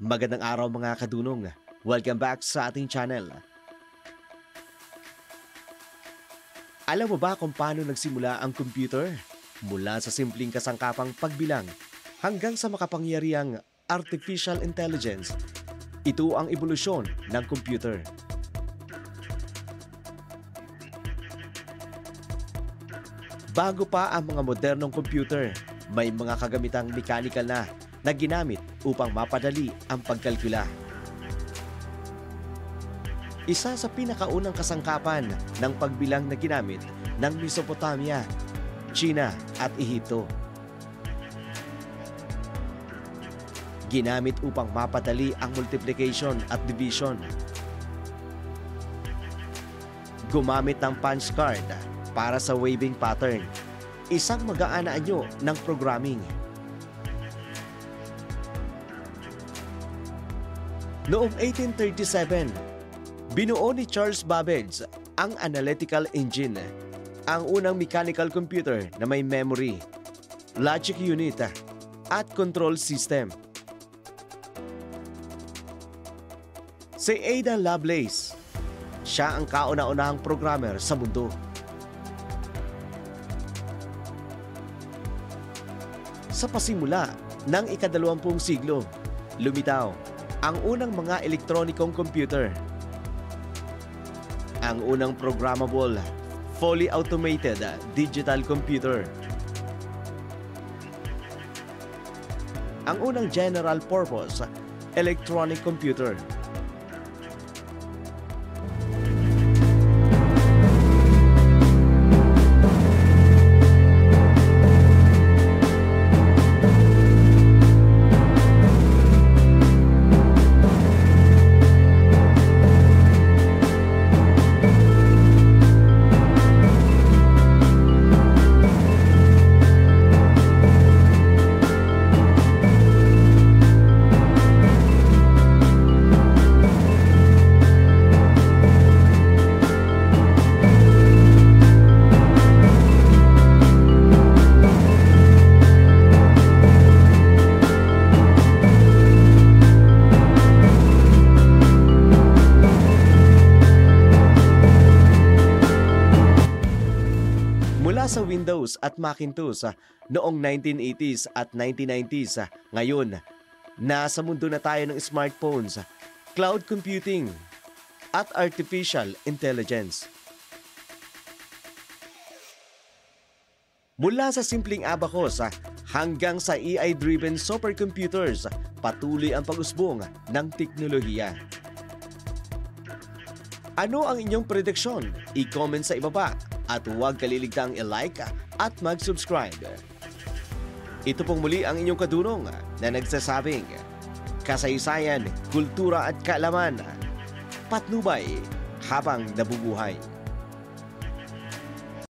Magandang araw mga kadunong. Welcome back sa ating channel. Alam mo ba kung paano nagsimula ang computer? Mula sa simpleng kasangkapang pagbilang hanggang sa makapangyarihang artificial intelligence. Ito ang ebolusyon ng computer. Bago pa ang mga modernong computer, may mga kagamitang mechanical na ginamit upang mapadali ang pagkalkula. Isa sa pinakaunang kasangkapan ng pagbilang na ginamit ng Mesopotamia, China at Ehipto. Ginamit upang mapadali ang multiplication at division. Gumamit ng punch card para sa waving pattern, isang magaan na anyo ng programming. Noong 1837, binuo ni Charles Babbage ang analytical engine, ang unang mechanical computer na may memory, logic unit, at control system. Si Ada Lovelace, siya ang kauna-unahang programmer sa mundo. Sa pasimula ng ika-20 siglo, lumitaw ang unang mga elektronikong computer. Ang unang programmable, fully automated digital computer. Ang unang general purpose electronic computer. Sa Windows at Macintosh noong 1980s at 1990s, ngayon, nasa mundo na tayo ng smartphones, cloud computing, at artificial intelligence. Mula sa simpleng abacus hanggang sa AI-driven supercomputers, patuloy ang pag-usbong ng teknolohiya. Ano ang inyong prediksyon? I-comment sa ibaba. At huwag kaliligtang i-like at mag-subscribe. Ito pong muli ang inyong kadunong na nagsasabing kasaysayan, kultura at kaalaman, patnubay habang nabubuhay.